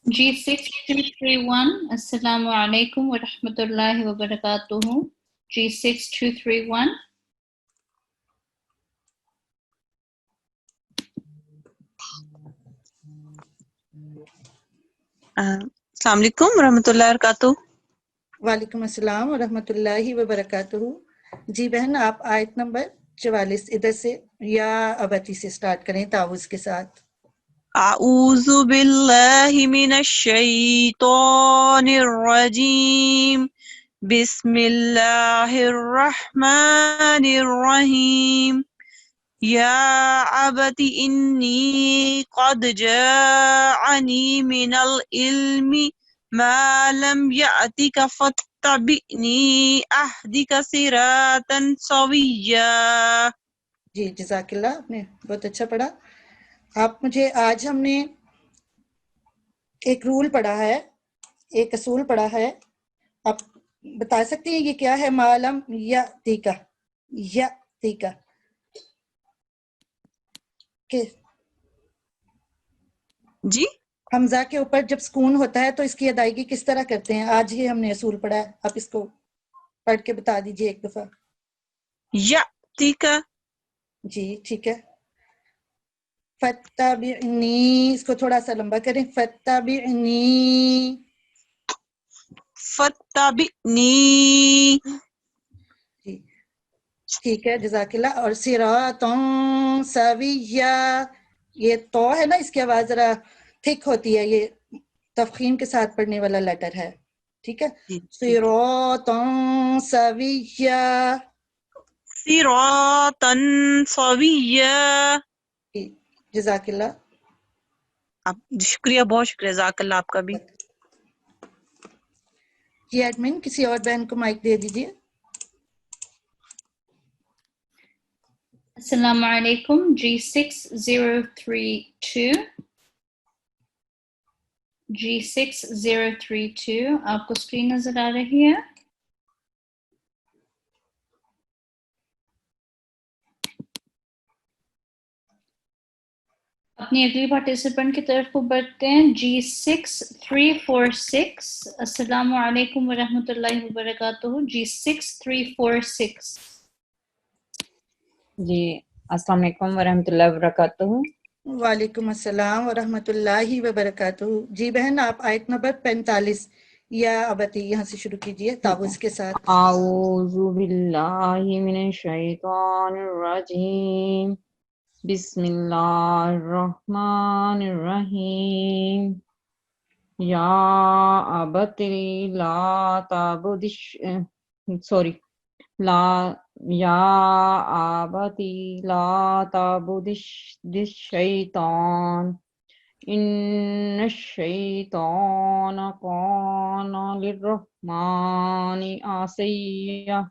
G6231 Assalamu alaikum wa rahmatullahi wa barakatuhu। G6231 अस्सलाम वालेकुम रहमतुल्लाहि व बरकातुहू। वालेकुम अस्सलाम व रहमतुल्लाहि व बरकातुहू। जी बहन आप आयत नंबर 44 इधर से या अबती से स्टार्ट करें ताउज़ के साथ। अऊज़ु बिल्लाहि मिनश शैतानिर रजीम, बिस्मिल्लाहिर रहमानिर रहीम। या अबती इन्नी क़द जाअनी मिनल इल्मी मा लम यअतिका फत्तबिनी अहदिका सिरातन सविय्या। जी जज़ाकिल्लाह, आपने बहुत अच्छा पढ़ा। आप मुझे, आज हमने एक रूल पढ़ा है, एक असूल पढ़ा है, आप बता सकते हैं ये क्या है? मालम या तीका, या तीका के जी हमजा के ऊपर जब सुकून होता है तो इसकी अदायगी किस तरह करते हैं? आज ही हमने असूल पढ़ा है, आप इसको पढ़ के बता दीजिए एक दफा। या तीका, जी ठीक है। फत्तबिनी, इसको थोड़ा सा लंबा करें, फत्तबिनी, फत्तबिनी। जी ठीक है जज़ाकिल्लाह। और सिरातन सविय्या, ये तो है ना, इसकी आवाज जरा थिक होती है, ये तफखीम के साथ पढ़ने वाला लेटर है, ठीक है। सिरातन सविय्या, सिरातन सविय्या। जज़ाकिल्लाह, आप शुक्रिया, बहुत शुक्रिया, जज़ाकल्लाह आपका भी। जी एडमिन किसी और बहन को माइक दे दीजिए। Assalamu alaikum। G6032 G6032 आपको स्क्रीन नजर आ रही है? अपनी अगली पार्टिसिपेंट की तरफ को बढ़ते हैं। G6346 अस्सलामु अलैकुम व रहमतुल्लाहि व बरकातुहू। G6346 जी अस्सलाम वालेकुम वरहमतुल्लाहि वबरकातुहू। वालेकुम अस्सलाम व रहमतुल्लाहि व बरकातुहू। जी बहन आप आयत नंबर 45 या अबती यहाँ से शुरू कीजिए ताबूज़ के साथ। आऊज़ु बिल्लाहि मिनश शैतानिर रजीम, बिस्मिल्लाहिर रहमानिर रहीम। या अबती ला ताबुदिश, सॉरी, ला या आबती ला ताबुदिश शैतान इन्न शैतान कान लिर्रहमानी आसिया।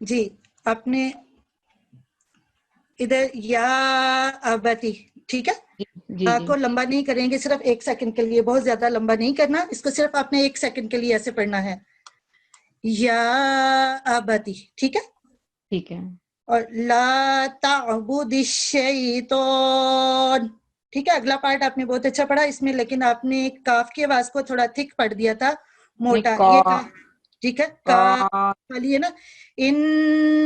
जी आपने इधर या अबती, ठीक है, आपको लंबा नहीं करेंगे, सिर्फ 1 सेकंड के लिए, बहुत ज्यादा लंबा नहीं करना इसको, सिर्फ आपने 1 सेकंड के लिए ऐसे पढ़ना है, या अबती, ठीक है, ठीक है। और ला ताबुदिश शैतान, ठीक है। अगला पार्ट आपने बहुत अच्छा पढ़ा इसमें, लेकिन आपने काफ की आवाज को थोड़ा थिक पढ़ दिया था, मोटा। ये ٹھیک ہے کا خالی ہے نا ان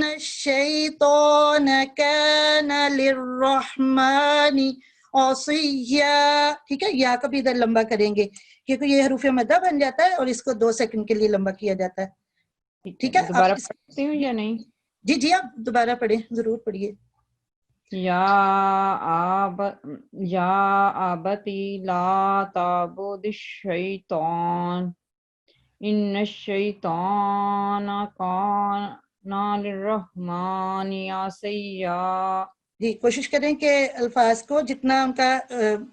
الشیطان کان للرحمن عصیا. ٹھیک ہے یا کا بھی ادھر لمبا کریں گے کیونکہ یہ حروف مدہ بن جاتا ہے اور اس کو 2 سیکنڈ کے لیے لمبا کیا جاتا ہے. ٹھیک ہے دوبارہ پڑھ سکتی ہوں یا نہیں؟ جی جی آپ دوبارہ پڑھیں ضرور پڑھیے. یا آبتی لا تعبد الشیطان ان الشیطان کان للرحمن عصیا. جی کوشش کریں کہ الفاظ کو جتنا ان کا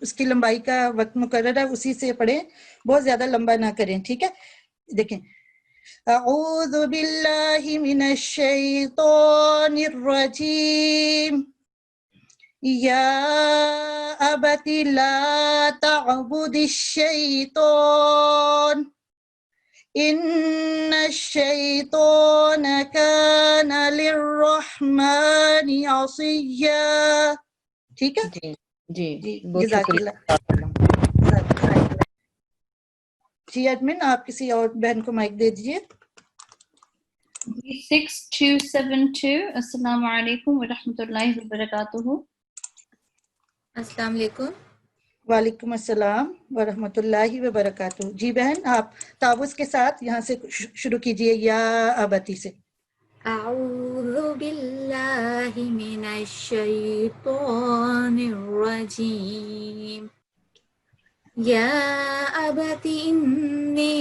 اس کی لمبائی کا وقت مقرر ہے اسی سے پڑھیں, بہت زیادہ لمبا نہ کریں. ٹھیک ہے دیکھیں اعوذ باللہ من الشیطان الرجیم یا ابت لا تعبد الشیطان ان الشیطان کان للرحمن عصیا. ٹھیک ہے جی جی جی بہت جزاک شکریہ. اللہ. جی ایڈمن آپ کسی اور بہن کو مائک دے دیجیے. 6272 السلام علیکم ورحمۃ اللہ وبرکاتہ. السلام علیکم. وعلیکم السلام ورحمۃ اللہ وبرکاتہ. جی بہن آپ تعوذ کے ساتھ یہاں سے شروع کیجئے یا ابتی سے. اعوذ باللہ من الشیطان الرجیم یا ابت انی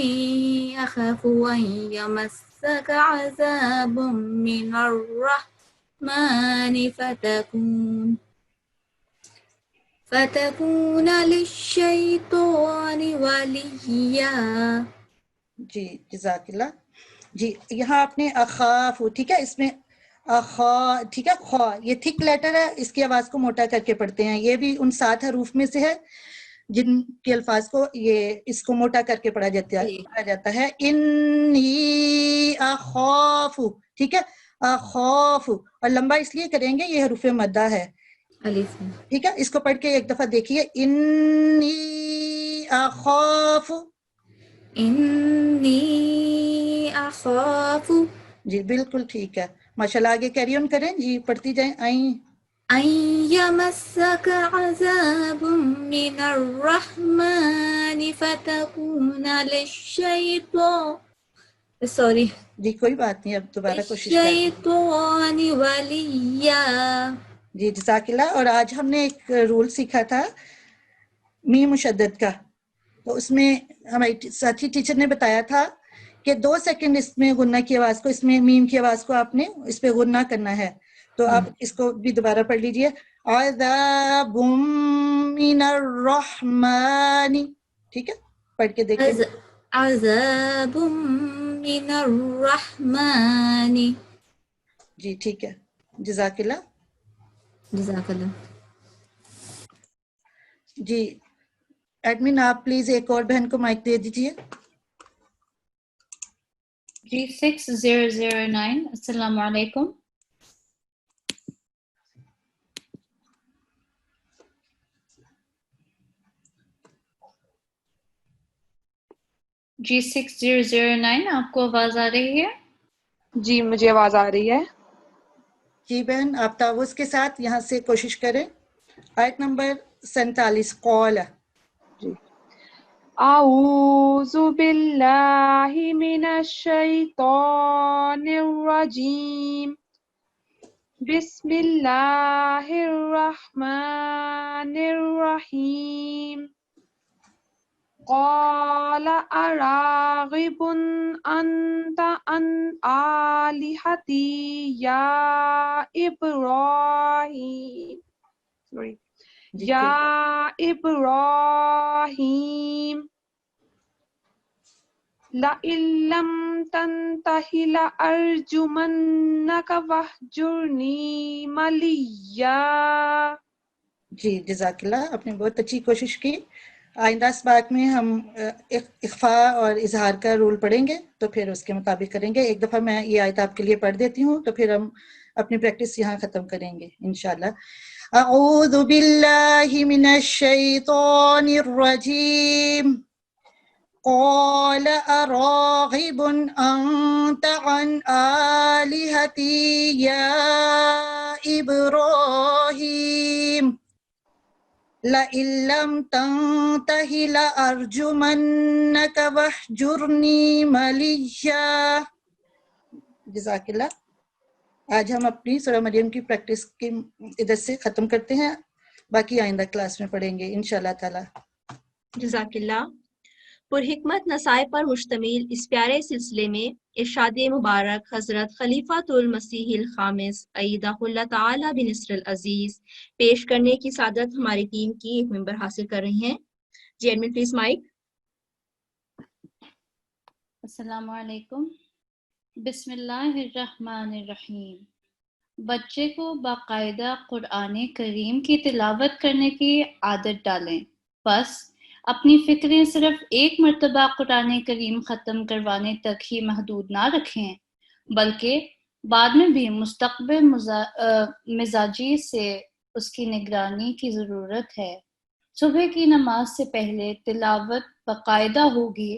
اخاف ان یمسک عذاب من الرحمن فتكون للشیطان ولیا. جی جزاک اللہ. جی یہاں آپ نے اخاف, ٹھیک ہے اس میں ٹھیک ہے خا یہ تھک لیٹر ہے, اس کی آواز کو موٹا کر کے پڑھتے ہیں. یہ بھی ان 7 حروف میں سے ہے جن کے الفاظ کو یہ اس کو موٹا کر کے پڑھا جاتا ہے. انی اخاف, ٹھیک ہے اخاف, اور لمبا اس لیے کریں گے یہ حروف مدہ ہے. ٹھیک ہے اس کو پڑھ کے ایک دفعہ دیکھیے. انی اخاف, انی اخاف جی بالکل ٹھیک ہے ماشاء اللہ. آگے کیری آن کریں جی, پڑھتی جائیں. ان یمسک عذاب من الرحمن فتکون للشیطان سوری جی کوئی بات نہیں, اب دوبارہ کوشش کریں. الشیطان ولیا. جی جزاک اللہ. اور آج ہم نے ایک رول سیکھا تھا میم مشدد کا, تو اس میں ہماری ساتھی ٹیچر نے بتایا تھا کہ 2 سیکنڈ اس میں غنہ کی آواز کو, اس میں میم کی آواز کو آپ نے اس پہ غنہ کرنا ہے. تو آپ اس کو بھی دوبارہ پڑھ لیجئے. عذاب من الرحمن, ٹھیک ہے پڑھ کے دیکھیں. عذاب من الرحمن. جی ٹھیک ہے جزاک اللہ. جزاک اللہ. جی ایڈمن آپ پلیز ایک اور بہن کو مائک دے دیجئے. جی 6009 السلام علیکم. جی 6009 آپ کو آواز آ رہی ہے؟ جی مجھے آواز آ رہی ہے. جی بہن آپ تعوذ کے ساتھ یہاں سے کوشش کریں. آیت نمبر 47 قول. جی اعوذ باللہ من الشیطان الرجیم بسم اللہ الرحمن الرحیم قال اراغب انت عن آلہتی یا ابراہیم یا ابراہیم لئن لم تنتہ لأرجمنک واہجرنی ملیا. جی جزاک اللہ, آپ نے بہت اچھی کوشش کی. آئندہ اس بات میں ہم اخفاء اور اظہار کا رول پڑھیں گے تو پھر اس کے مطابق کریں گے. ایک دفعہ میں یہ آیت آپ کے لیے پڑھ دیتی ہوں تو پھر ہم اپنی پریکٹس یہاں ختم کریں گے انشاءاللہ. اعوذ باللہ من الشیطان الرجیم قال أراغب أنت عن آلهتي يا إبراهيم لئن لم تنته لأرجمنك واهجرني مليا. جزاک اللہ. آج ہم اپنی سورہ مریم کی پریکٹس کی ادھر سے ختم کرتے ہیں، باقی آئندہ کلاس میں پڑھیں گے انشاءاللہ تعالی. جزاک اللہ. پرحکمت نصائح پر مشتمل اس پیارے سلسلے میں ارشاد مبارک حضرت خلیفۃ المسیح الخامس ایدہ اللہ تعالی بنصر العزیز پیش کرنے کی سعادت ہماری ٹیم کی ایک ممبر حاصل کر رہی ہیں. جی ایڈمن پلیز مائک. السلام علیکم. بسم اللہ الرحمن الرحیم. بچے کو باقاعدہ قرآن کریم کی تلاوت کرنے کی عادت ڈالیں. بس اپنی فکریں صرف ایک مرتبہ قرآن کریم ختم کروانے تک ہی محدود نہ رکھیں، بلکہ بعد میں بھی مستقبل مزاجی سے اس کی نگرانی کی ضرورت ہے. صبح کی نماز سے پہلے تلاوت باقاعدہ ہوگی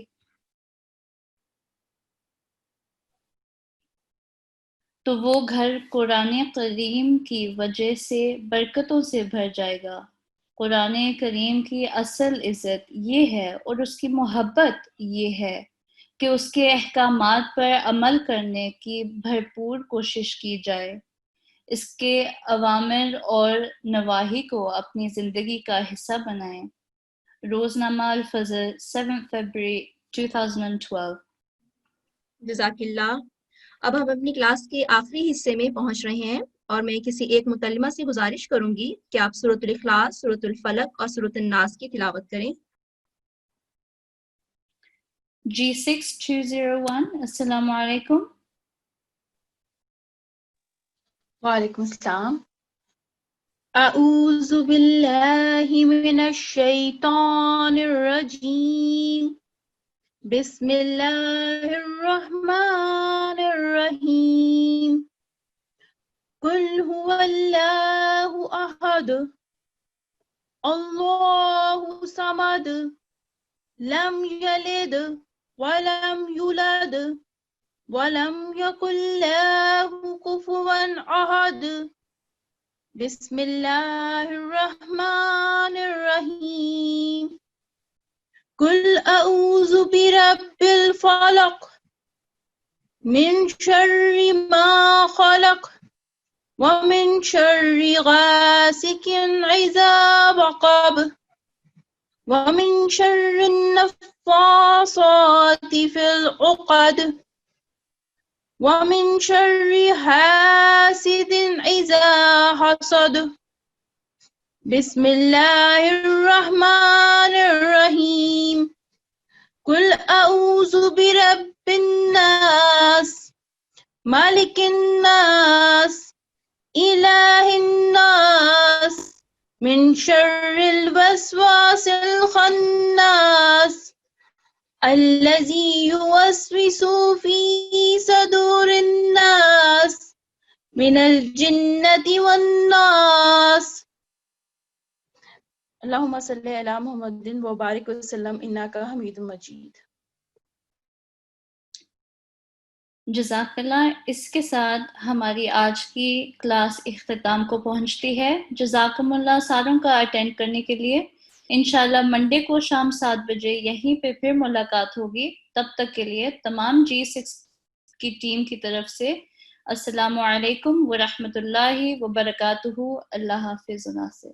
تو وہ گھر قرآن کریم کی وجہ سے برکتوں سے بھر جائے گا. قرآن کریم کی اصل عزت یہ ہے اور اس کی محبت یہ ہے کہ اس کے احکامات پر عمل کرنے کی بھرپور کوشش کی جائے، اس کے اوامر اور نواہی کو اپنی زندگی کا حصہ بنائیں. روزنامہ الفجر 7 فروری 2012. جزاک اللہ. اب ہم اپنی کلاس کے آخری حصے میں پہنچ رہے ہیں اور میں کسی ایک مکلمہ سے گزارش کروں گی کہ آپ سورۃ الاخلاص، سورۃ الفلق اور سورۃ الناس کی تلاوت کریں. G6201 السلام علیکم. وعلیکم السلام. اعوذ باللہ من الشیطان الرجیم. بسم اللہ الرحمن الرحیم. قل هو اللہ احد اللہ صمد لم یلد ولم یولد ولم یکن له کفوا احد. بسم اللہ الرحمن الرحیم. قل اعوذ برب الفلق من شر ما خلق ومن شر غاسق اذا وقب ومن شر النفاثات في العقد ومن شر حاسد اذا حسد. بسم اللہ الرحمن الرحیم. قل اعوذ برب الناس مالک الناس الہ الناس من شر الوسواس الخناس الذی یوسوس فی صدور الناس من الجنة والناس. اللہم صلی علی محمد وبارک وسلم انک حمید مجید. جزاک اللہ. اس کے ساتھ ہماری آج کی کلاس اختتام کو پہنچتی ہے. جزاکم اللہ ساروں کا اٹینڈ کرنے کے لیے. انشاءاللہ منڈے کو شام 7 بجے یہیں پہ پھر ملاقات ہوگی. تب تک کے لیے تمام G6 کی ٹیم کی طرف سے السلام علیکم ورحمۃ اللہ وبرکاتہ. اللہ حافظ و ناصر.